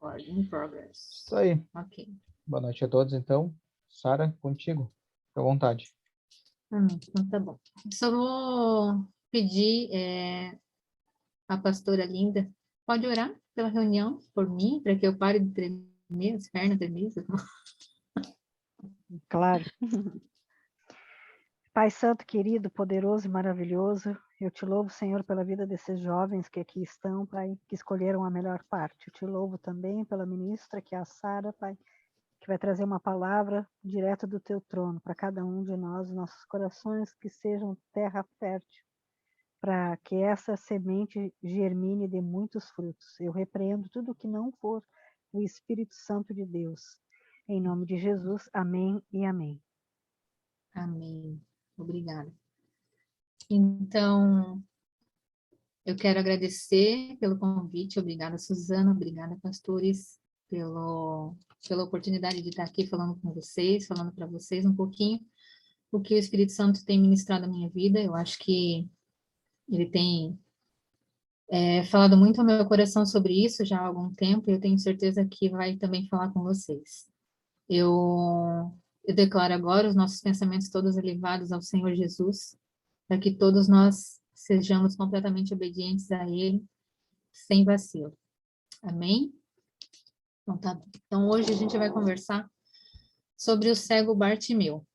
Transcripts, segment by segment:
Recording in progress. Isso aí. Ok. Boa noite a todos, então. Sara, contigo. Fica à vontade. Então tá bom. Só vou pedir a pastora Linda, pode orar pela reunião, por mim, para que eu pare de tremer, as pernas tremer. Claro. Pai Santo, querido, poderoso e maravilhoso, eu te louvo, Senhor, pela vida desses jovens que aqui estão, Pai, que escolheram a melhor parte. Eu te louvo também pela ministra, que é a Sara, Pai, que vai trazer uma palavra direto do teu trono para cada um de nós, nossos corações que sejam terra fértil, para que essa semente germine e dê muitos frutos. Eu repreendo tudo que não for o Espírito Santo de Deus. Em nome de Jesus, amém e amém. Amém. Obrigada. Então, eu quero agradecer pelo convite. Obrigada, Suzana. Obrigada, pastores, pela oportunidade de estar aqui falando com vocês, falando para vocês um pouquinho o que o Espírito Santo tem ministrado na minha vida. Eu acho que ele tem falado muito ao meu coração sobre isso já há algum tempo, e eu tenho certeza que vai também falar com vocês. Eu declaro agora os nossos pensamentos todos elevados ao Senhor Jesus, para que todos nós sejamos completamente obedientes a Ele, sem vacilo. Amém? Então, tá bom. Então, hoje a gente vai conversar sobre o cego Bartimeu.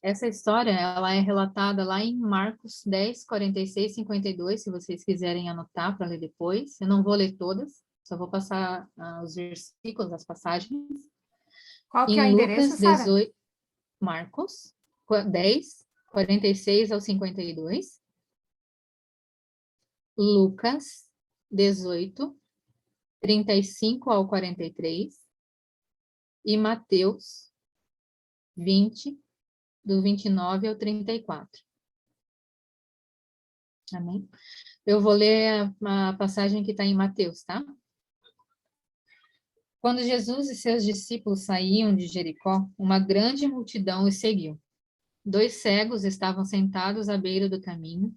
Essa história, ela é relatada lá em Marcos 10, 46, 52, se vocês quiserem anotar para ler depois. Eu não vou ler todas, só vou passar os versículos, as passagens. Qual que é o endereço, Lucas Sara? 18, Marcos 10, 46 ao 52. Lucas 18, 35 ao 43. E Mateus 20, do 29 ao 34. Amém? Eu vou ler a passagem que está em Mateus, tá? Quando Jesus e seus discípulos saíam de Jericó, uma grande multidão os seguiu. 2 cegos estavam sentados à beira do caminho,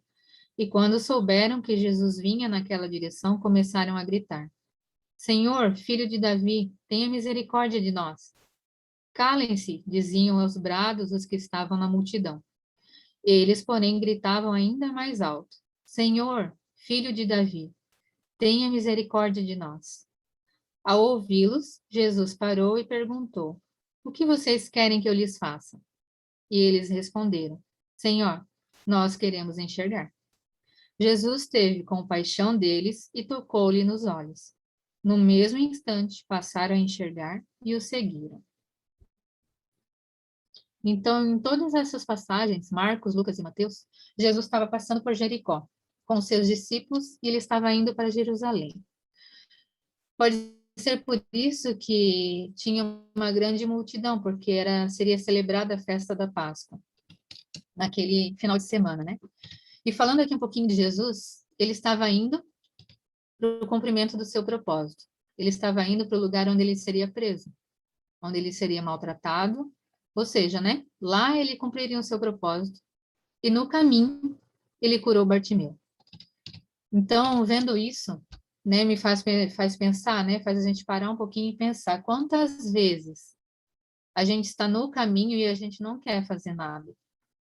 e quando souberam que Jesus vinha naquela direção, começaram a gritar: Senhor, filho de Davi, tenha misericórdia de nós. Calem-se, diziam aos brados os que estavam na multidão. Eles, porém, gritavam ainda mais alto: Senhor, filho de Davi, tenha misericórdia de nós. Ao ouvi-los, Jesus parou e perguntou: O que vocês querem que eu lhes faça? E eles responderam: Senhor, nós queremos enxergar. Jesus teve compaixão deles e tocou-lhe nos olhos. No mesmo instante, passaram a enxergar e o seguiram. Então, em todas essas passagens, Marcos, Lucas e Mateus, Jesus estava passando por Jericó com seus discípulos e ele estava indo para Jerusalém. Pode ser por isso que tinha uma grande multidão, porque seria celebrada a festa da Páscoa, naquele final de semana, né? E falando aqui um pouquinho de Jesus, ele estava indo para o cumprimento do seu propósito. Ele estava indo para o lugar onde ele seria preso, onde ele seria maltratado, ou seja, né? Lá ele cumpriria o seu propósito. E no caminho, ele curou Bartimeu. Então, vendo isso, né, me faz pensar, né? Faz a gente parar um pouquinho e pensar quantas vezes a gente está no caminho e a gente não quer fazer nada.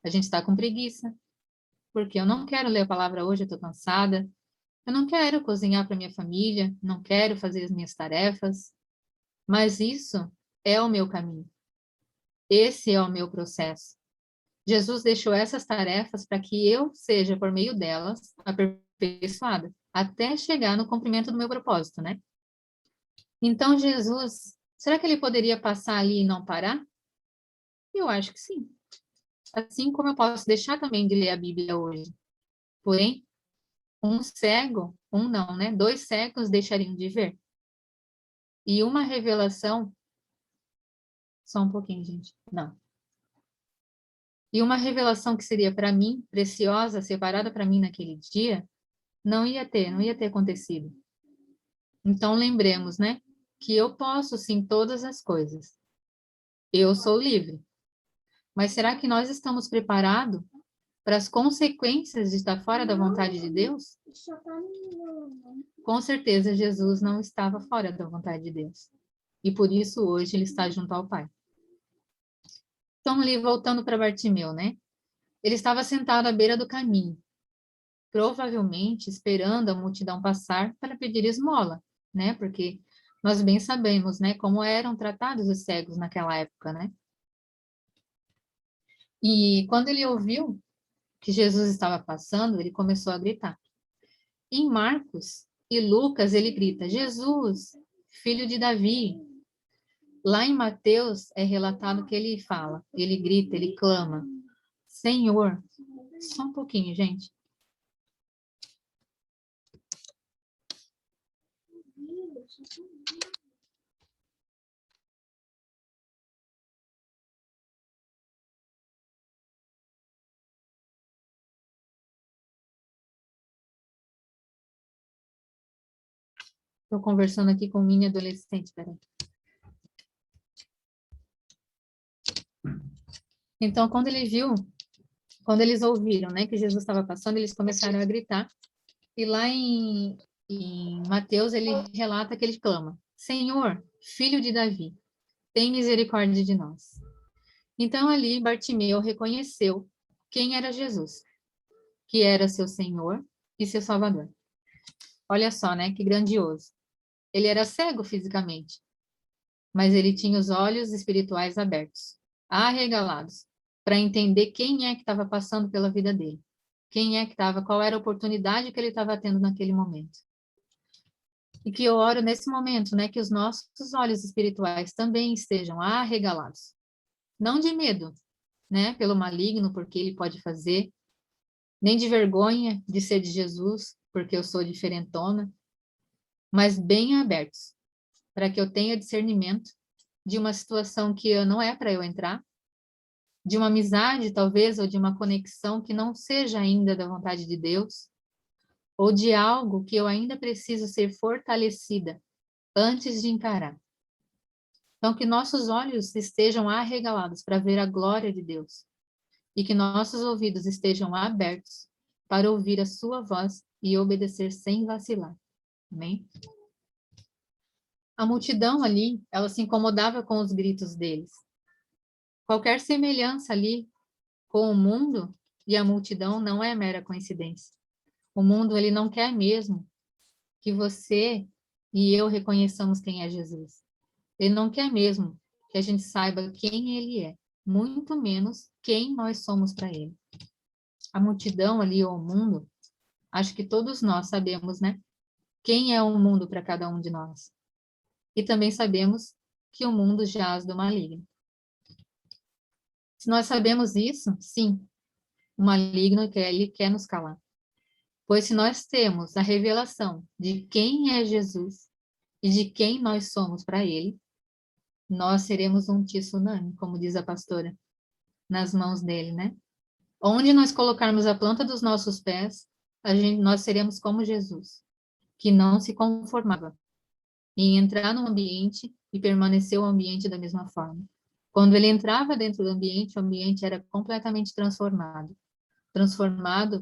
A gente está com preguiça, porque eu não quero ler a palavra hoje, eu estou cansada. Eu não quero cozinhar para minha família, não quero fazer as minhas tarefas, mas isso é o meu caminho. Esse é o meu processo. Jesus deixou essas tarefas para que eu seja, por meio delas, aperfeiçoada, até chegar no cumprimento do meu propósito, né? Então, Jesus, será que ele poderia passar ali e não parar? Eu acho que sim. Assim como eu posso deixar também de ler a Bíblia hoje. Porém, um cego, um não, né? 2 cegos deixariam de ver. E uma revelação, só um pouquinho, gente, não. E uma revelação que seria para mim preciosa, separada para mim naquele dia, não ia ter acontecido. Então lembremos, né, que eu posso sim todas as coisas. Eu sou livre. Mas será que nós estamos preparados para as consequências de estar fora da vontade de Deus? com certeza Jesus não estava fora da vontade de Deus. E por isso hoje ele está junto ao Pai. Então, ali voltando para Bartimeu, né? Ele estava sentado à beira do caminho, provavelmente esperando a multidão passar para pedir esmola, né? Porque nós bem sabemos, né, como eram tratados os cegos naquela época, né? E quando ele ouviu que Jesus estava passando, ele começou a gritar. Em Marcos e Lucas, ele grita: Jesus, filho de Davi. Lá em Mateus é relatado que ele fala, ele grita, ele clama: Senhor. Só um pouquinho, gente. Estou conversando aqui com minha adolescente, peraí. Então, quando eles ouviram, né, que Jesus estava passando, eles começaram a gritar. E lá em Mateus, ele relata que ele clama: Senhor, filho de Davi, tem misericórdia de nós. Então, ali, Bartimeu reconheceu quem era Jesus, que era seu Senhor e seu Salvador. Olha só, né, que grandioso. Ele era cego fisicamente, mas ele tinha os olhos espirituais abertos, arregalados, para entender quem é que estava passando pela vida dele. Quem é que estava, qual era a oportunidade que ele estava tendo naquele momento. E que eu oro nesse momento, né, que os nossos olhos espirituais também estejam arregalados. Não de medo, né, pelo maligno, porque ele pode fazer, nem de vergonha de ser de Jesus, porque eu sou diferentona, mas bem abertos, para que eu tenha discernimento de uma situação que não é para eu entrar, de uma amizade, talvez, ou de uma conexão que não seja ainda da vontade de Deus, ou de algo que eu ainda preciso ser fortalecida antes de encarar. Então, que nossos olhos estejam arregalados para ver a glória de Deus e que nossos ouvidos estejam abertos para ouvir a sua voz e obedecer sem vacilar. Amém? A multidão ali, ela se incomodava com os gritos deles. Qualquer semelhança ali com o mundo e a multidão não é mera coincidência. O mundo, ele não quer mesmo que você e eu reconheçamos quem é Jesus. Ele não quer mesmo que a gente saiba quem ele é, muito menos quem nós somos para ele. A multidão ali, ou o mundo, acho que todos nós sabemos, né? Quem é o mundo para cada um de nós. E também sabemos que o mundo jaz do maligno. Se nós sabemos isso, sim, o maligno ele quer nos calar. Pois se nós temos a revelação de quem é Jesus e de quem nós somos para ele, nós seremos um tsunami, como diz a pastora, nas mãos dele, né? Onde nós colocarmos a planta dos nossos pés, nós seremos como Jesus, que não se conformava em entrar no ambiente e permanecer o ambiente da mesma forma. Quando ele entrava dentro do ambiente, o ambiente era completamente transformado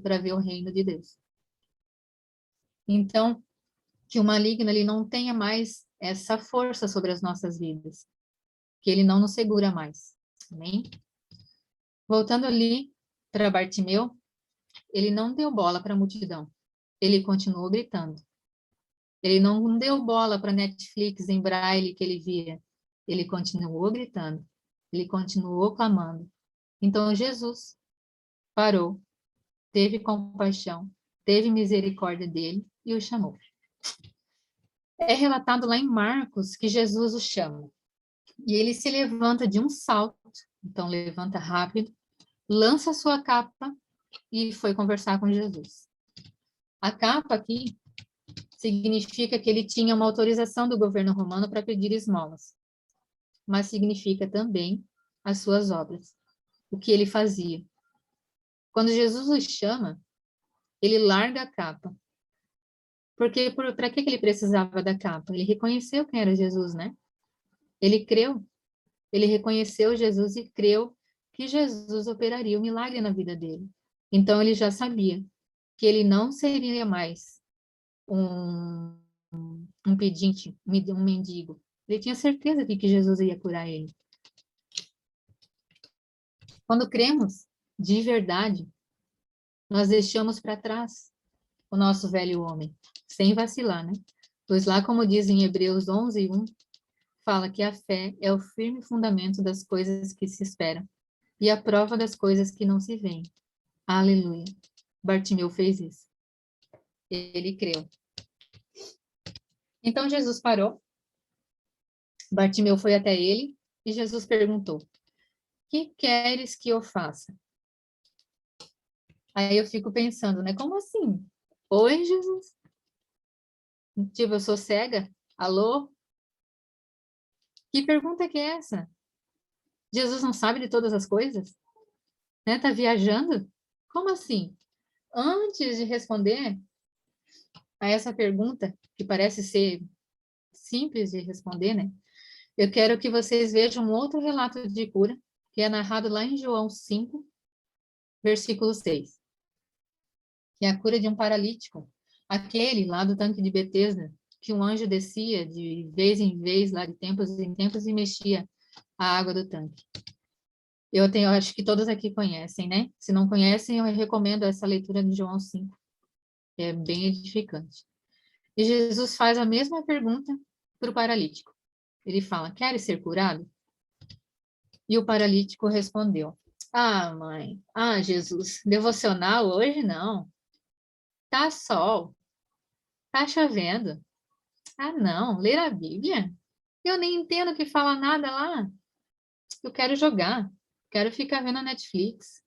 para ver o reino de Deus. Então, que o maligno ele não tenha mais essa força sobre as nossas vidas, que ele não nos segura mais. Amém? Voltando ali para Bartimeu, ele não deu bola para a multidão. Ele continuou gritando. Ele não deu bola para Netflix em braille que ele via. Ele continuou gritando. Ele continuou clamando. Então Jesus parou, teve compaixão, teve misericórdia dele e o chamou. É relatado lá em Marcos que Jesus o chama. E ele se levanta de um salto, então levanta rápido, lança sua capa e foi conversar com Jesus. A capa aqui significa que ele tinha uma autorização do governo romano para pedir esmolas, mas significa também as suas obras, o que ele fazia. Quando Jesus o chama, ele larga a capa. Porque para que ele precisava da capa? Ele reconheceu quem era Jesus, né? Ele creu. Ele reconheceu Jesus e creu que Jesus operaria o milagre na vida dele. Então ele já sabia que ele não seria mais um um pedinte, um mendigo. Ele tinha certeza de que Jesus ia curar ele. Quando cremos de verdade, nós deixamos para trás o nosso velho homem, sem vacilar, né? Pois lá, como diz em Hebreus 11:1, fala que a fé é o firme fundamento das coisas que se esperam e a prova das coisas que não se veem. Aleluia. Bartimeu fez isso. Ele creu. Então Jesus parou. Bartimeu foi até ele e Jesus perguntou: "Que queres que eu faça?" Aí eu fico pensando, né? Como assim? Oi, Jesus? Tipo, eu sou cega? Alô? Que pergunta que é essa? Jesus não sabe de todas as coisas? Né? Tá viajando? Como assim? Antes de responder a essa pergunta, que parece ser simples de responder, né? Eu quero que vocês vejam um outro relato de cura, que é narrado lá em João 5, versículo 6. Que é a cura de um paralítico. Aquele lá do tanque de Betesda, que um anjo descia de vez em vez, lá de tempos em tempos, e mexia a água do tanque. Eu acho que todos aqui conhecem, né? Se não conhecem, eu recomendo essa leitura de João 5. É bem edificante. E Jesus faz a mesma pergunta para o paralítico. Ele fala: "Queres ser curado?" E o paralítico respondeu: "Ah, mãe, Jesus, devocional hoje não. Tá sol, tá chovendo. Ah, não, ler a Bíblia? Eu nem entendo que fala nada lá. Eu quero jogar, quero ficar vendo a Netflix,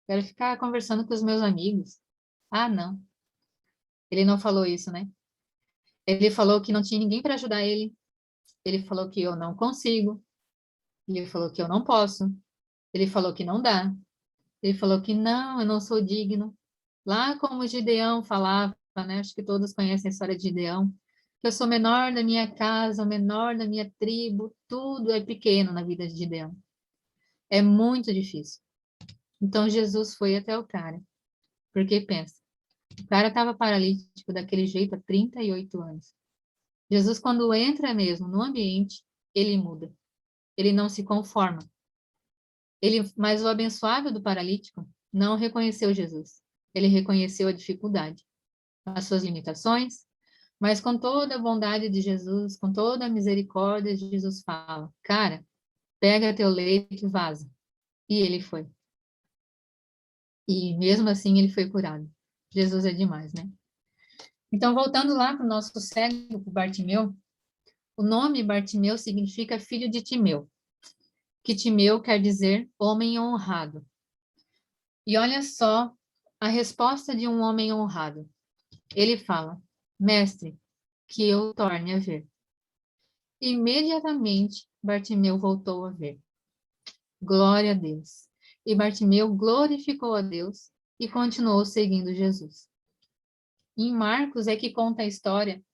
quero ficar conversando com os meus amigos." Ah, não. Ele não falou isso, né? Ele falou que não tinha ninguém para ajudar ele. Ele falou que eu não consigo. Ele falou que eu não posso. Ele falou que não dá. Ele falou que não, eu não sou digno. Lá como Gideão falava, né? Acho que todos conhecem a história de Gideão, que eu sou menor da minha casa, o menor da minha tribo, tudo é pequeno na vida de Gideão. É muito difícil. Então Jesus foi até o cara, porque pensa, o cara estava paralítico daquele jeito há 38 anos. Jesus, quando entra mesmo no ambiente, ele muda. Ele não se conforma. Mas o abençoado do paralítico não reconheceu Jesus. Ele reconheceu a dificuldade, as suas limitações, mas com toda a bondade de Jesus, com toda a misericórdia, Jesus fala: "Cara, pega teu leito e vaza." E ele foi. E mesmo assim ele foi curado. Jesus é demais, né? Então, voltando lá para o nosso cego, para Bartimeu, o nome Bartimeu significa filho de Timeu, que Timeu quer dizer homem honrado. E olha só a resposta de um homem honrado. Ele fala: "Mestre, que eu torne a ver." Imediatamente, Bartimeu voltou a ver. Glória a Deus. E Bartimeu glorificou a Deus e continuou seguindo Jesus. Em Marcos é que conta a história,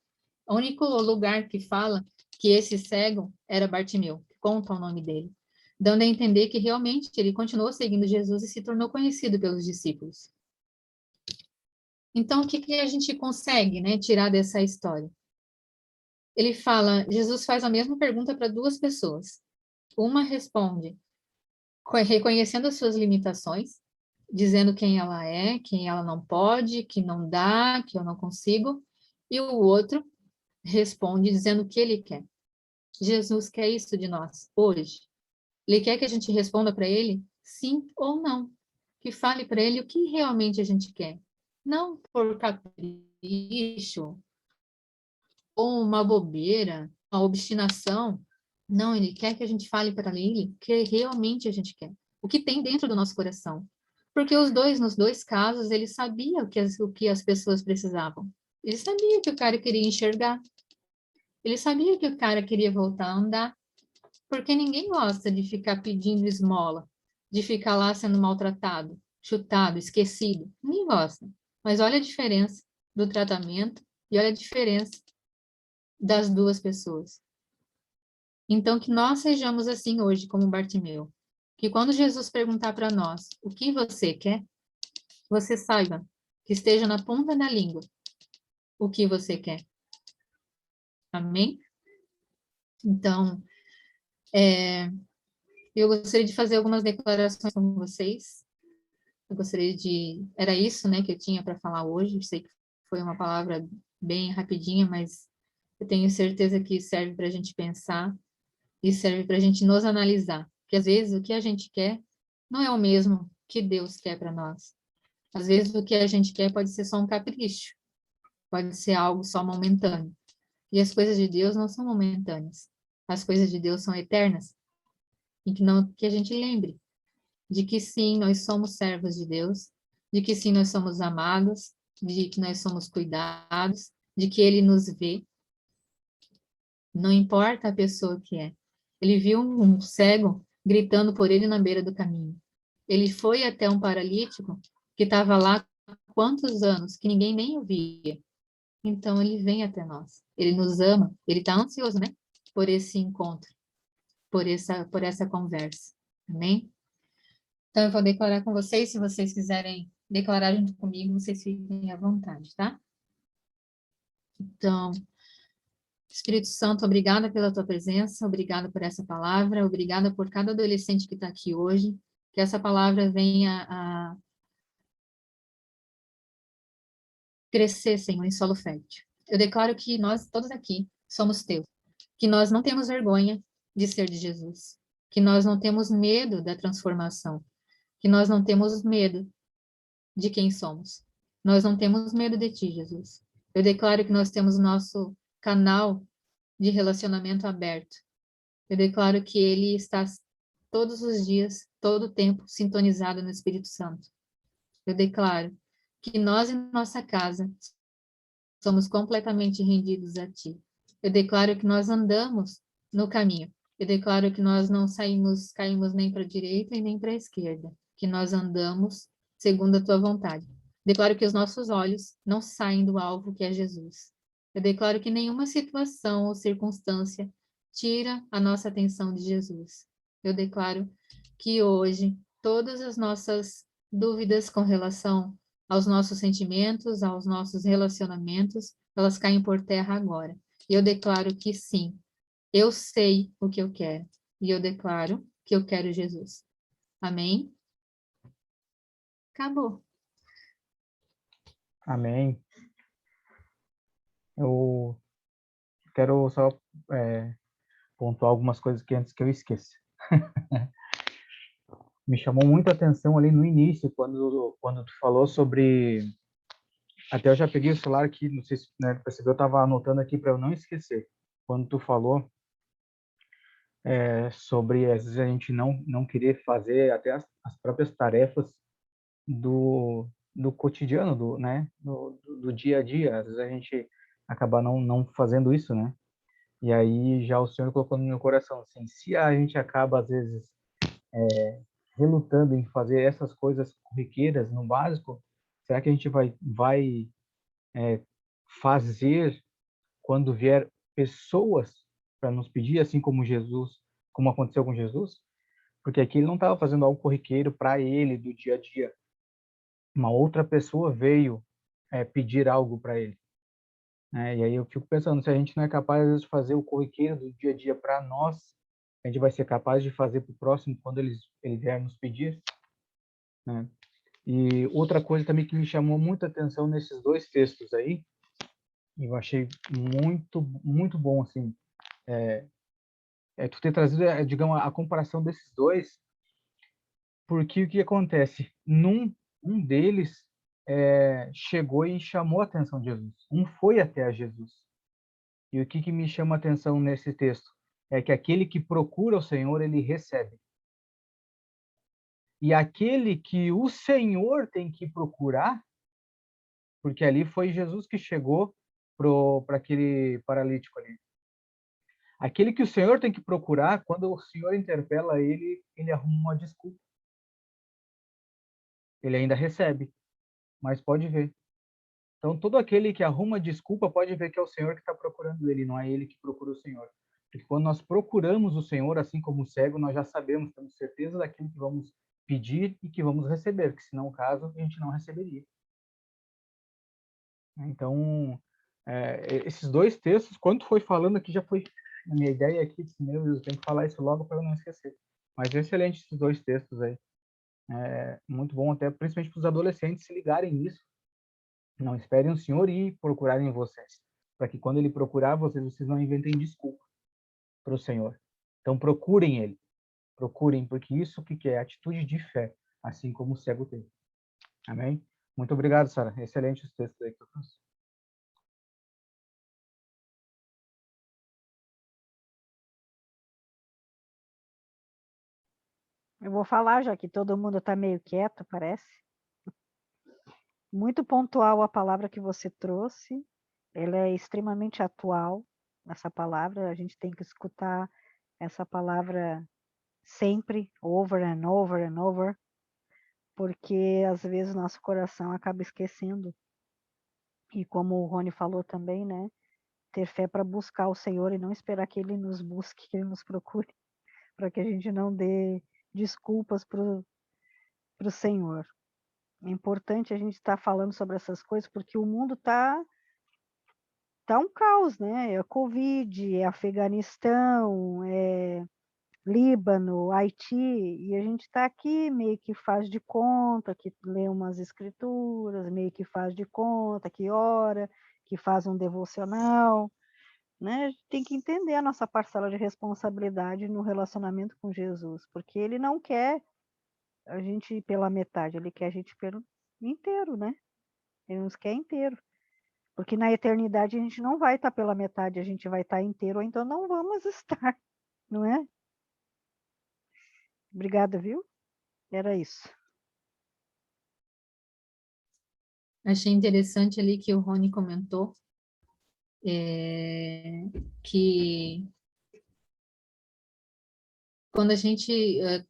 o único lugar que fala que esse cego era Bartimeu, que conta o nome dele, dando a entender que realmente ele continuou seguindo Jesus e se tornou conhecido pelos discípulos. Então, o que a gente consegue, né, tirar dessa história? Ele fala, Jesus faz a mesma pergunta para duas pessoas. Uma responde reconhecendo as suas limitações, dizendo quem ela é, quem ela não pode, que não dá, que eu não consigo. E o outro responde dizendo o que ele quer. Jesus quer isso de nós hoje. Ele quer que a gente responda para ele sim ou não. Que fale para ele o que realmente a gente quer. Não por capricho, ou uma bobeira, uma obstinação. Não, ele quer que a gente fale para ele o que realmente a gente quer. O que tem dentro do nosso coração. Porque nos dois casos, ele sabia o que as pessoas precisavam. Ele sabia que o cara queria enxergar. Ele sabia que o cara queria voltar a andar. Porque ninguém gosta de ficar pedindo esmola, de ficar lá sendo maltratado, chutado, esquecido. Ninguém gosta. Mas olha a diferença do tratamento e olha a diferença das duas pessoas. Então, que nós sejamos assim hoje, como Bartimeu. Que quando Jesus perguntar para nós o que você quer, você saiba que esteja na ponta da língua o que você quer. Amém? Então, eu gostaria de fazer algumas declarações com vocês. Eu gostaria de... Era isso, né, que eu tinha para falar hoje. Eu sei que foi uma palavra bem rapidinha, mas eu tenho certeza que serve para a gente pensar e serve para a gente nos analisar. Porque às vezes o que a gente quer não é o mesmo que Deus quer para nós. Às vezes o que a gente quer pode ser só um capricho, pode ser algo só momentâneo. E as coisas de Deus não são momentâneas. As coisas de Deus são eternas. E que a gente lembre de que sim, nós somos servos de Deus, de que sim, nós somos amados, de que nós somos cuidados, de que Ele nos vê. Não importa a pessoa que é. Ele viu um cego gritando por ele na beira do caminho. Ele foi até um paralítico que estava lá há quantos anos, que ninguém nem o via. Então ele vem até nós. Ele nos ama, ele está ansioso, né? Por esse encontro, por essa conversa. Amém? Então eu vou declarar com vocês, se vocês quiserem declarar junto comigo, vocês fiquem à vontade, tá? Então, Espírito Santo, obrigada pela tua presença, obrigada por essa palavra, obrigada por cada adolescente que está aqui hoje, que essa palavra venha a crescer, Senhor, em solo fértil. Eu declaro que nós todos aqui somos teus, que nós não temos vergonha de ser de Jesus, que nós não temos medo da transformação, que nós não temos medo de quem somos. Nós não temos medo de ti, Jesus. Eu declaro que nós temos nosso canal de relacionamento aberto. Eu declaro que ele está todos os dias, todo o tempo, sintonizado no Espírito Santo. Eu declaro que nós em nossa casa somos completamente rendidos a Ti. Eu declaro que nós andamos no caminho. Eu declaro que nós não caímos nem para a direita e nem para a esquerda, que nós andamos segundo a Tua vontade. Declaro que os nossos olhos não saem do alvo que é Jesus. Eu declaro que nenhuma situação ou circunstância tira a nossa atenção de Jesus. Eu declaro que hoje todas as nossas dúvidas com relação aos nossos sentimentos, aos nossos relacionamentos, elas caem por terra agora. E eu declaro que sim, eu sei o que eu quero. E eu declaro que eu quero Jesus. Amém? Acabou. Amém. Eu quero só pontuar algumas coisas que antes que eu esqueça. Me chamou muita atenção ali no início, quando tu falou sobre... Até eu já peguei o celular aqui, não sei se percebeu, eu estava anotando aqui para eu não esquecer. Quando tu falou sobre, às vezes, a gente não querer fazer até as próprias tarefas do cotidiano, do dia a dia. Às vezes a gente acaba não fazendo isso, né? E aí já o Senhor colocou no meu coração, assim, se a gente acaba, às vezes, relutando em fazer essas coisas corriqueiras no básico, será que a gente vai fazer quando vier pessoas para nos pedir, assim como Jesus, como aconteceu com Jesus? Porque aqui ele não estava fazendo algo corriqueiro para ele do dia a dia. Uma outra pessoa veio pedir algo para ele. E aí eu fico pensando, se a gente não é capaz, às vezes, de fazer o corriqueiro do dia a dia para nós, a gente vai ser capaz de fazer para o próximo quando ele vier nos pedir, né? E outra coisa também que me chamou muita atenção nesses dois textos aí, e eu achei muito, muito bom, assim, tu ter trazido, digamos, a comparação desses dois, porque o que acontece? Um deles chegou e chamou a atenção de Jesus. Um foi até a Jesus. E o que me chama a atenção nesse texto? É que aquele que procura o Senhor, ele recebe. E aquele que o Senhor tem que procurar, porque ali foi Jesus que chegou para aquele paralítico ali. Aquele que o Senhor tem que procurar, quando o Senhor interpela ele, ele arruma uma desculpa. Ele ainda recebe, mas pode ver. Então, todo aquele que arruma desculpa pode ver que é o Senhor que está procurando ele, não é ele que procura o Senhor. Porque quando nós procuramos o Senhor, assim como o cego, nós já sabemos, temos certeza daquilo que vamos pedir e que vamos receber, que se não o caso, a gente não receberia. Então, esses dois textos, quando foi falando aqui, já foi a minha ideia aqui, meu Deus, eu tenho que falar isso logo para eu não esquecer. Mas excelente esses dois textos aí. Muito bom até, principalmente para os adolescentes se ligarem nisso. Não esperem o Senhor ir procurarem vocês, para que quando Ele procurar vocês, vocês não inventem desculpa para o Senhor. Então procurem Ele, procurem, porque isso que é atitude de fé, assim como o cego teve. Amém? Muito obrigado, Sara. Excelente os textos aí que eu trouxe. Eu vou falar, já que todo mundo está meio quieto, parece. Muito pontual a palavra que você trouxe. Ela é extremamente atual, essa palavra. A gente tem que escutar essa palavra sempre, over and over and over, porque às vezes nosso coração acaba esquecendo. E como o Rony falou também, né? Ter fé para buscar o Senhor e não esperar que Ele nos busque, que Ele nos procure, para que a gente não dê desculpas para o Senhor. É importante a gente estar falando sobre essas coisas, porque o mundo tá um caos, né? É Covid, é Afeganistão, é Líbano, Haiti, e a gente está aqui meio que faz de conta, que lê umas escrituras, meio que faz de conta, que ora, que faz um devocional, né? A gente tem que entender a nossa parcela de responsabilidade no relacionamento com Jesus, porque Ele não quer a gente ir pela metade, Ele quer a gente pelo inteiro, né? Ele nos quer inteiro. Porque na eternidade a gente não vai estar pela metade, a gente vai estar inteiro, ou então não vamos estar, não é? Obrigada, viu? Era isso. Achei interessante ali que o Rony comentou que quando a gente,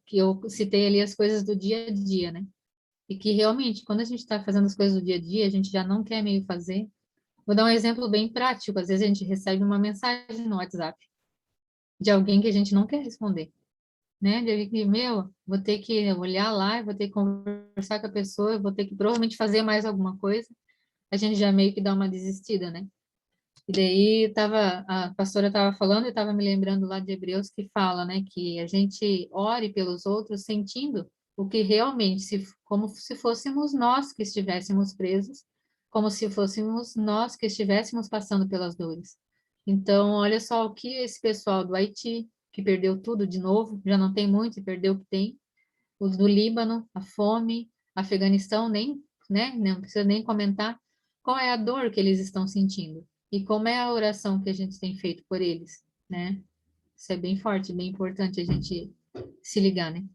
que eu citei ali as coisas do dia a dia, né? E que realmente, quando a gente está fazendo as coisas do dia a dia, a gente já não quer meio fazer. Vou dar um exemplo bem prático. Às vezes a gente recebe uma mensagem no WhatsApp de alguém que a gente não quer responder, né? De alguém que, meu, vou ter que olhar lá, vou ter que conversar com a pessoa, vou ter que provavelmente fazer mais alguma coisa. A gente já meio que dá uma desistida, né? E daí a pastora estava falando e estava me lembrando lá de Hebreus que fala, né, que a gente ore pelos outros sentindo o que realmente, como se fôssemos nós que estivéssemos presos, como se fôssemos nós que estivéssemos passando pelas dores. Então, olha só o que esse pessoal do Haiti, que perdeu tudo de novo, já não tem muito e perdeu o que tem, os do Líbano, a fome, Afeganistão, nem, né, não precisa nem comentar qual é a dor que eles estão sentindo e como é a oração que a gente tem feito por eles, né? Isso é bem forte, bem importante a gente se ligar, né?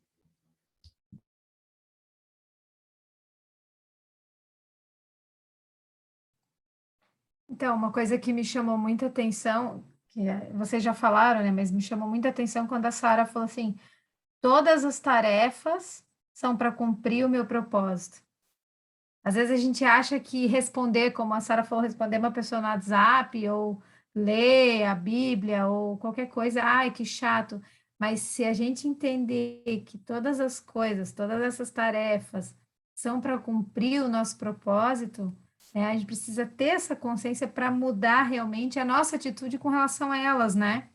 Então, uma coisa que me chamou muita atenção, vocês já falaram, né, mas me chamou muita atenção quando a Sara falou assim: todas as tarefas são para cumprir o meu propósito. Às vezes a gente acha que responder, como a Sara falou, responder uma pessoa no WhatsApp ou ler a Bíblia ou qualquer coisa, ai, que chato. Mas se a gente entender que todas as coisas, todas essas tarefas são para cumprir o nosso propósito, né, a gente precisa ter essa consciência para mudar realmente a nossa atitude com relação a elas, né?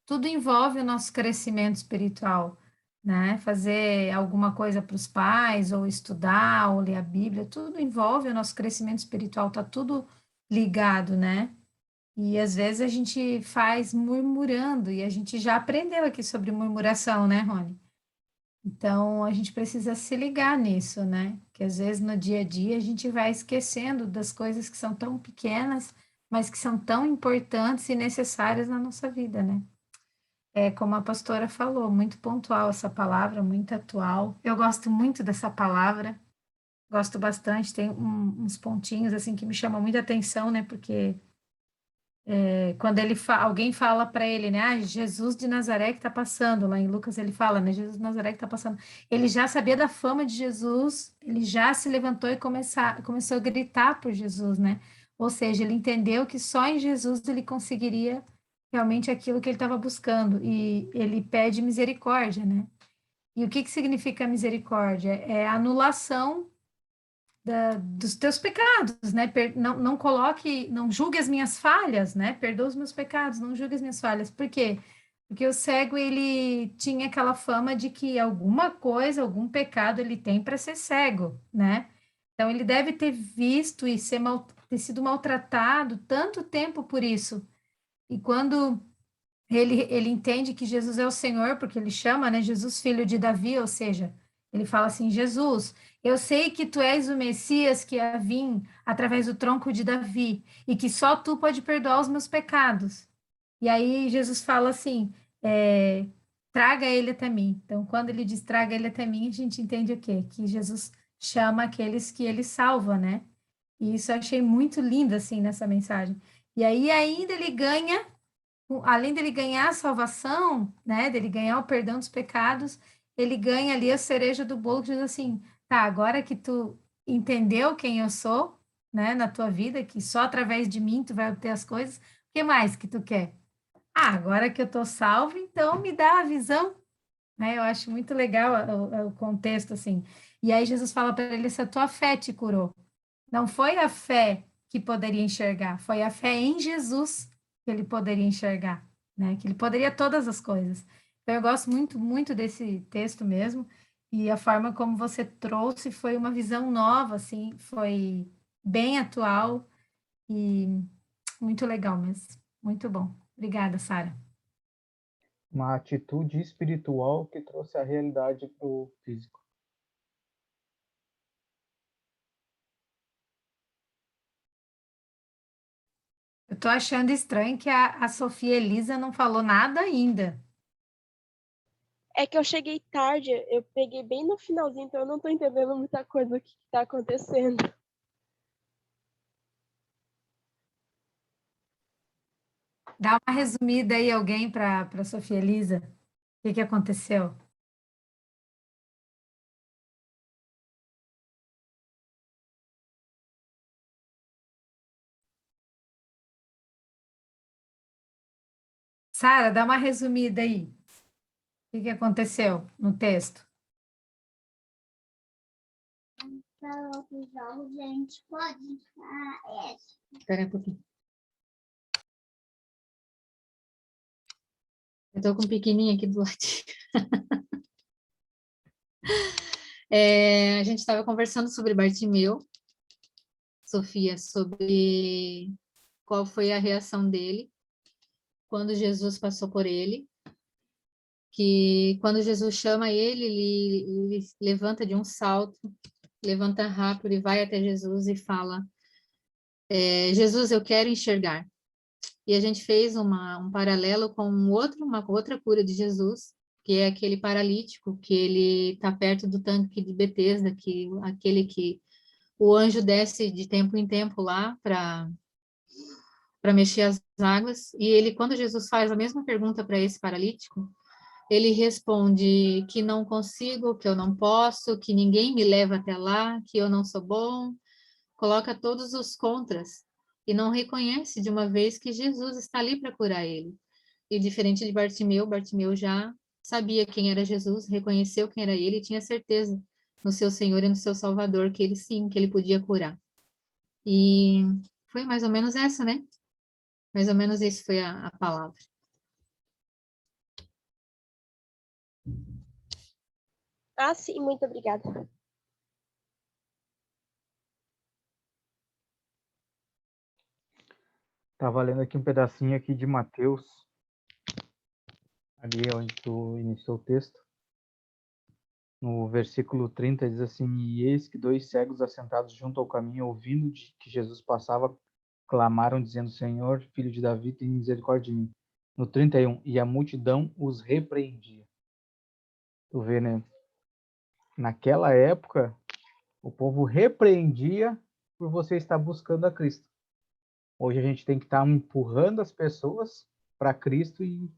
Tudo envolve o nosso crescimento espiritual, né? Fazer alguma coisa para os pais, ou estudar, ou ler a Bíblia, tudo envolve o nosso crescimento espiritual, tá tudo ligado, né? E às vezes a gente faz murmurando, e a gente já aprendeu aqui sobre murmuração, né, Rony? Então a gente precisa se ligar nisso, né? Que às vezes no dia a dia a gente vai esquecendo das coisas que são tão pequenas, mas que são tão importantes e necessárias na nossa vida, né? É, como a pastora falou, muito pontual essa palavra, muito atual. Eu gosto muito dessa palavra, gosto bastante. Tem uns pontinhos assim que me chamam muita atenção, né? Porque quando alguém fala para ele, né? Ah, Jesus de Nazaré que está passando, lá em Lucas ele fala, né? Jesus de Nazaré que está passando. Ele já sabia da fama de Jesus, ele já se levantou e começou a gritar por Jesus, né? Ou seja, ele entendeu que só em Jesus ele conseguiria realmente aquilo que ele estava buscando. E ele pede misericórdia, né? E o que que significa misericórdia? É a anulação dos teus pecados, né? Não coloque, não julgue as minhas falhas, né? Perdoa os meus pecados, não julgue as minhas falhas. Por quê? Porque o cego, ele tinha aquela fama de que alguma coisa, algum pecado ele tem para ser cego, né? Então, ele deve ter visto e ter sido maltratado tanto tempo por isso. E quando ele entende que Jesus é o Senhor, porque ele chama, né, Jesus, filho de Davi, ou seja, ele fala assim: Jesus, eu sei que tu és o Messias que há vir através do tronco de Davi, e que só tu pode perdoar os meus pecados. E aí Jesus fala assim: é, traga ele até mim. Então, quando ele diz traga ele até mim, a gente entende o quê? Que Jesus chama aqueles que ele salva, né? E isso eu achei muito lindo, assim, nessa mensagem. E aí ainda ele ganha, além dele ganhar a salvação, né, dele ganhar o perdão dos pecados, ele ganha ali a cereja do bolo, que diz assim, tá, agora que tu entendeu quem eu sou, né, na tua vida, que só através de mim tu vai obter as coisas, o que mais que tu quer? Ah, agora que eu tô salvo, então me dá a visão, né? Eu acho muito legal o contexto, assim. E aí Jesus fala para ele, se a tua fé te curou. Não foi a fé que poderia enxergar, foi a fé em Jesus que ele poderia enxergar, né? Que ele poderia todas as coisas. Então, eu gosto muito, muito desse texto mesmo, e a forma como você trouxe foi uma visão nova, assim, foi bem atual e muito legal mesmo. Muito bom. Obrigada, Sara. Uma atitude espiritual que trouxe a realidade para o físico. Eu tô achando estranho que a Sofia Elisa não falou nada ainda. É que eu cheguei tarde, eu peguei bem no finalzinho, então eu não tô entendendo muita coisa do que tá acontecendo. Dá uma resumida aí, alguém, para Sofia Elisa. O que que aconteceu? Sara, dá uma resumida aí. O que que aconteceu no texto? Para outros jogos, a gente pode falar essa. Espera um pouquinho. Eu tô com um pequenininho aqui do lado. A gente estava conversando sobre Bartimeu, Sofia, sobre qual foi a reação dele quando Jesus passou por ele, que quando Jesus chama ele, ele levanta de um salto, levanta rápido e vai até Jesus e fala, Jesus, eu quero enxergar. E a gente fez um paralelo com uma outra cura de Jesus, que é aquele paralítico, que ele está perto do tanque de Betesda, aquele que o anjo desce de tempo em tempo lá para mexer as águas, e ele, quando Jesus faz a mesma pergunta para esse paralítico, ele responde que não consigo, que eu não posso, que ninguém me leva até lá, que eu não sou bom, coloca todos os contras e não reconhece de uma vez que Jesus está ali para curar ele. E diferente de Bartimeu, Bartimeu já sabia quem era Jesus, reconheceu quem era ele e tinha certeza no seu Senhor e no seu Salvador que ele sim, que ele podia curar. E foi mais ou menos essa, né? Mais ou menos isso foi a palavra. Ah, sim, muito obrigada. Estava lendo aqui um pedacinho aqui de Mateus, ali onde tu iniciou o texto. No versículo 30 diz assim, e eis que dois cegos assentados junto ao caminho, ouvindo de que Jesus passava, clamaram dizendo, Senhor, filho de Davi, tem misericórdia de mim. No 31, e a multidão os repreendia. Tu vê, né? Naquela época, o povo repreendia por você estar buscando a Cristo. Hoje a gente tem que estar empurrando as pessoas para Cristo e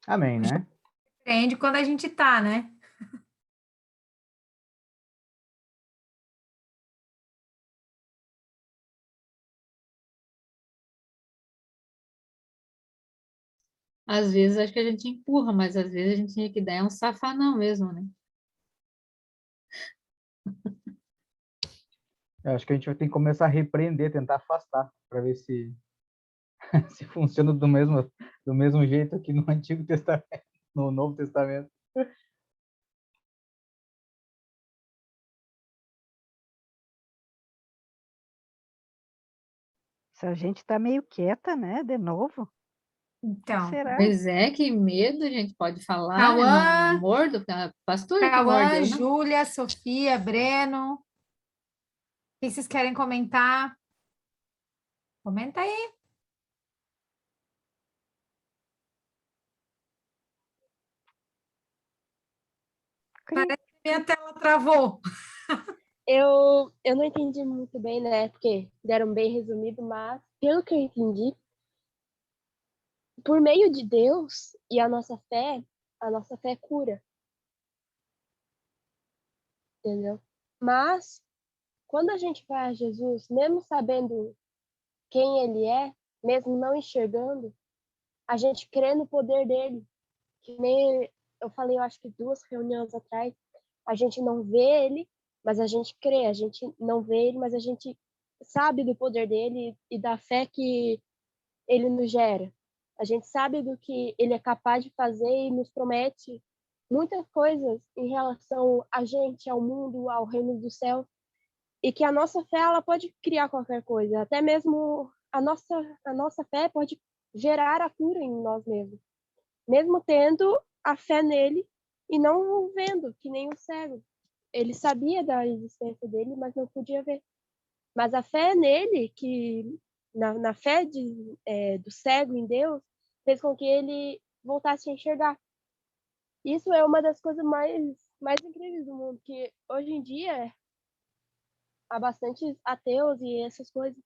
amém, né? Depende quando a gente tá, né? Às vezes acho que a gente empurra, mas às vezes a gente tinha que dar um safanão mesmo, né? Eu acho que a gente vai ter que começar a repreender, tentar afastar, para ver se, se funciona do mesmo jeito aqui no Antigo Testamento, no Novo Testamento. Se a gente está meio quieta, né? De novo. O que Então, será? Pois é, que medo, a gente pode falar, eu não Cauã, mordo, a pastora que Cauã, mordeu, não. Júlia, Sofia, Breno, o que vocês querem comentar? Comenta aí. Parece que minha tela travou. Eu não entendi muito bem, né? Porque deram bem resumido, mas pelo que eu entendi, por meio de Deus e a nossa fé cura, entendeu? Mas quando a gente vai a Jesus, mesmo sabendo quem ele é, mesmo não enxergando, a gente crê no poder dele. Que nem eu falei, eu acho que 2 reuniões atrás, a gente não vê ele, mas a gente crê, a gente não vê ele, mas a gente sabe do poder dele e da fé que ele nos gera. A gente sabe do que ele é capaz de fazer e nos promete muitas coisas em relação a gente, ao mundo, ao reino do céu, e que a nossa fé ela pode criar qualquer coisa, até mesmo a nossa fé pode gerar a cura em nós mesmos, mesmo tendo a fé nele e não o vendo, que nem o cego. Ele sabia da existência dele, mas não podia ver. Mas a fé nele, que na fé do cego em Deus, fez com que ele voltasse a enxergar. Isso é uma das coisas mais incríveis do mundo, que hoje em dia há bastante ateus e essas coisas.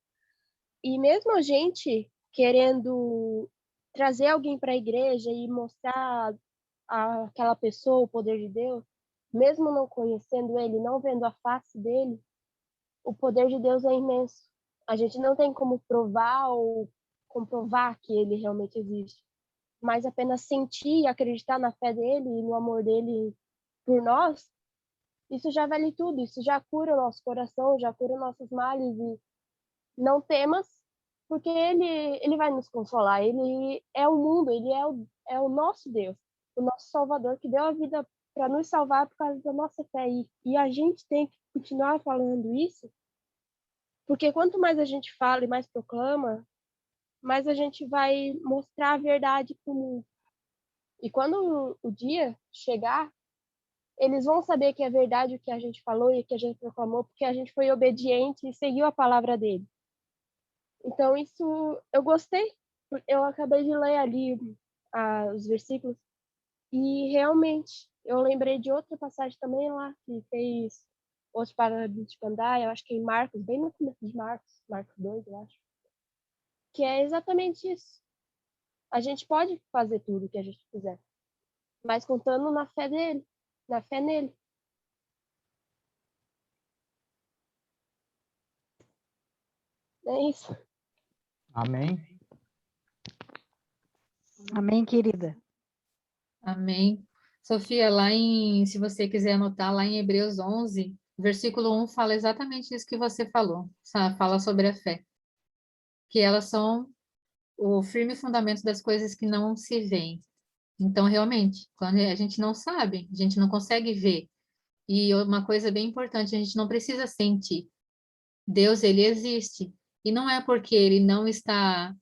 E mesmo a gente querendo trazer alguém para a igreja e mostrar àquela pessoa o poder de Deus, mesmo não conhecendo ele, não vendo a face dele, o poder de Deus é imenso. A gente não tem como provar ou comprovar que ele realmente existe, mas apenas sentir e acreditar na fé dele e no amor dele por nós, isso já vale tudo, isso já cura o nosso coração, já cura nossos males e não temas, porque ele vai nos consolar, ele é o mundo, ele é o nosso Deus, o nosso Salvador que deu a vida para nos salvar por causa da nossa fé e a gente tem que continuar falando isso. Porque quanto mais a gente fala e mais proclama, mais a gente vai mostrar a verdade para o mundo. E quando o dia chegar, eles vão saber que é verdade o que a gente falou e que a gente proclamou, porque a gente foi obediente e seguiu a palavra dele. Então, isso eu gostei. Eu acabei de ler ali os versículos e realmente eu lembrei de outra passagem também lá, que fez outro paralítico andar, eu acho que em Marcos, bem no começo de Marcos 2, eu acho. Que é exatamente isso. A gente pode fazer tudo o que a gente quiser, mas contando na fé dele, na fé nele. É isso. Amém? Amém, querida. Amém. Sofia, se você quiser anotar, lá em Hebreus 11, versículo 1 fala exatamente isso que você falou, fala sobre a fé, que elas são o firme fundamento das coisas que não se veem. Então, realmente, quando a gente não sabe, a gente não consegue ver. E uma coisa bem importante, a gente não precisa sentir. Deus, ele existe. E não é porque ele não está,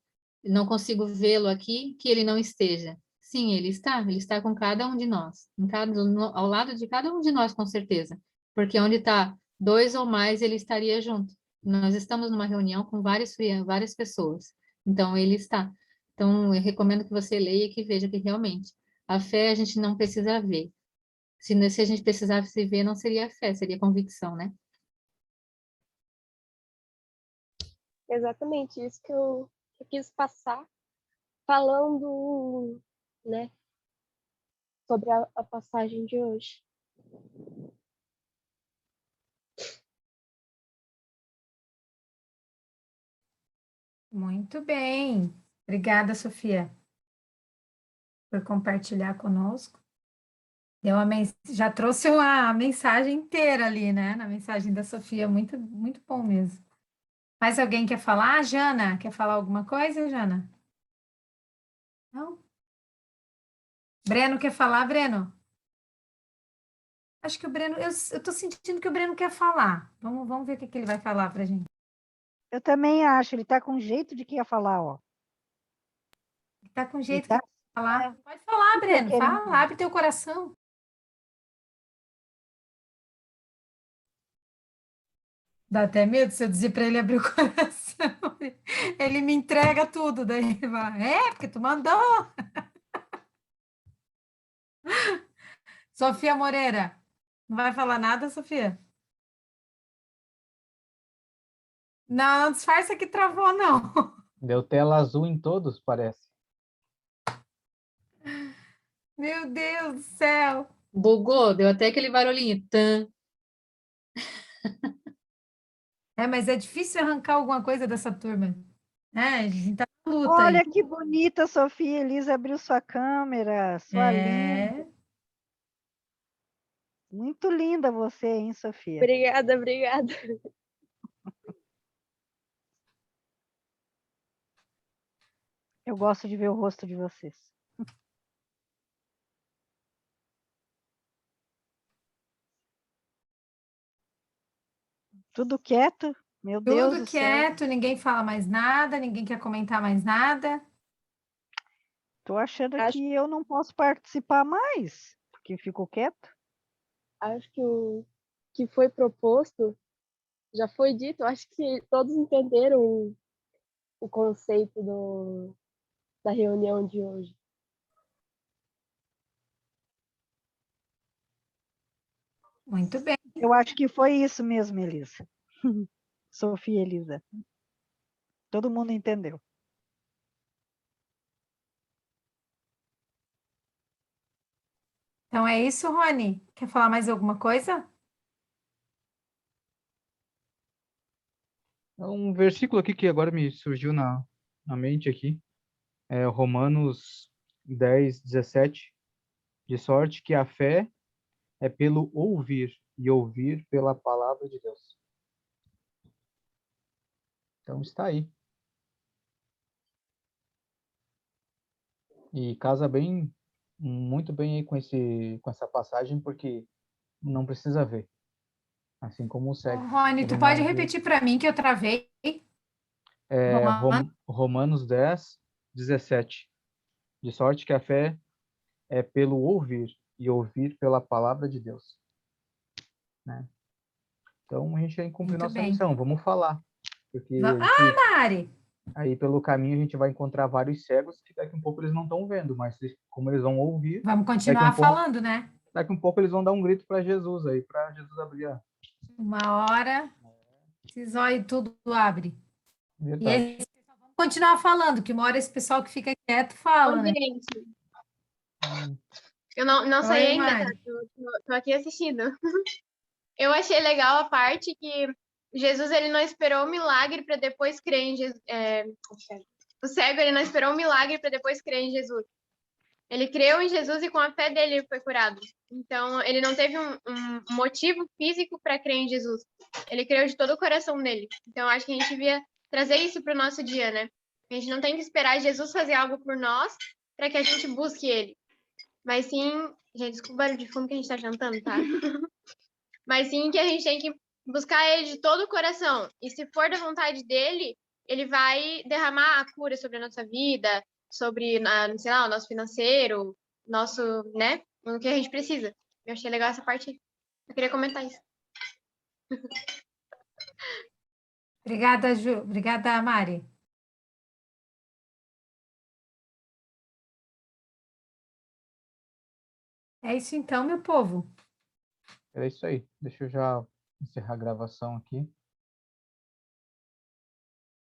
não consigo vê-lo aqui, que ele não esteja. Sim, ele está com cada um de nós, ao lado de cada um de nós, com certeza. Porque onde está dois ou mais, ele estaria junto. Nós estamos numa reunião com várias pessoas. Então, ele está. Então, eu recomendo que você leia e que veja que realmente a fé a gente não precisa ver. Se a gente precisasse ver, não seria fé, seria convicção, né? Exatamente isso que eu quis passar falando, né, sobre a passagem de hoje. Muito bem. Obrigada, Sofia. por compartilhar conosco. Já trouxe uma mensagem inteira ali, né? Na mensagem da Sofia, muito, muito bom mesmo. Mais alguém quer falar? Jana, quer falar alguma coisa, Jana? Não? Breno quer falar, Breno? Acho que o Breno, eu tô sentindo que o Breno quer falar. Vamos ver o que ele vai falar pra gente. Eu também acho, ele tá com jeito de que ia falar, ó. Ele tá com Ele jeito tá que quer falar. é, Pode falar, super Breno, querendo. fala, abre teu coração. Dá até medo se eu dizer para ele abrir o coração. Ele me entrega tudo, daí ele vai, porque tu mandou. Sofia Moreira, não vai falar nada, Sofia? Não, não disfarça que travou, não. Deu tela azul em todos, parece. Meu Deus do céu. Bugou, deu até aquele barulhinho. Tan. Mas é difícil arrancar alguma coisa dessa turma. A gente tá na luta aí. Olha que bonita, Sofia Elisa abriu sua câmera, sua linda. É, Muito linda você, hein, Sofia? Obrigada, obrigada. Eu gosto de ver o rosto de vocês. Tudo quieto? Meu Deus tudo do céu. quieto, ninguém fala mais nada, ninguém quer comentar mais nada. Tô achando Acho, que eu não posso participar mais, porque ficou quieto. acho que o que foi proposto já foi dito. Acho que todos entenderam o conceito da reunião de hoje. Muito bem. Eu acho que foi isso mesmo, Elisa. Sofia Elisa. Todo mundo entendeu. Então é isso, Rony. Quer falar mais alguma coisa? Um versículo aqui que agora me surgiu na mente aqui. É Romanos 10, 17. De sorte que a fé é pelo ouvir, e ouvir pela palavra de Deus. Então está aí. E casa bem, muito bem aí com essa passagem, porque não precisa ver. Assim como o Ô, cego. Rony, Ele tu pode não vê. repetir para mim que eu travei? É Romano? Romanos 10, 17. De sorte que a fé é pelo ouvir, e ouvir pela palavra de Deus. Né? Então a gente tem que cumprir Muito nossa bem. missão, vamos falar. Porque a Ah, gente, Mari! aí pelo caminho a gente vai encontrar vários cegos que daqui a um pouco eles não estão vendo, mas como eles vão ouvir, Vamos daqui continuar um pouco, falando, né? daqui um pouco eles vão dar um grito para Jesus aí, para Jesus abrir a Uma hora, esses olhos tudo abre. E verdade. aí, vamos continuar falando, que uma hora esse pessoal que fica quieto Ô, fala, né? gente, Hum, eu não saí Oi, ainda, tá? Mari. Tô aqui assistindo. Eu achei legal a parte que Jesus ele não esperou o milagre para depois crer em Jesus. O cego ele não esperou o milagre para depois crer em Jesus. Ele creu em Jesus e com a fé dele ele foi curado. Então ele não teve um motivo físico para crer em Jesus. Ele creu de todo o coração nele. Então acho que a gente devia trazer isso para o nosso dia, né? A gente não tem que esperar Jesus fazer algo por nós para que a gente busque ele. Mas sim, gente, desculpa o barulho de fundo que a gente tá jantando, tá? Mas sim que a gente tem que buscar ele de todo o coração. E se for da vontade dele, ele vai derramar a cura sobre a nossa vida, sobre, sei lá, o nosso financeiro, nosso, né? O que a gente precisa. Eu achei legal essa parte. Eu queria comentar isso. Obrigada, Ju. Obrigada, Mari. É isso então, meu povo. É isso aí. Deixa eu já encerrar a gravação aqui.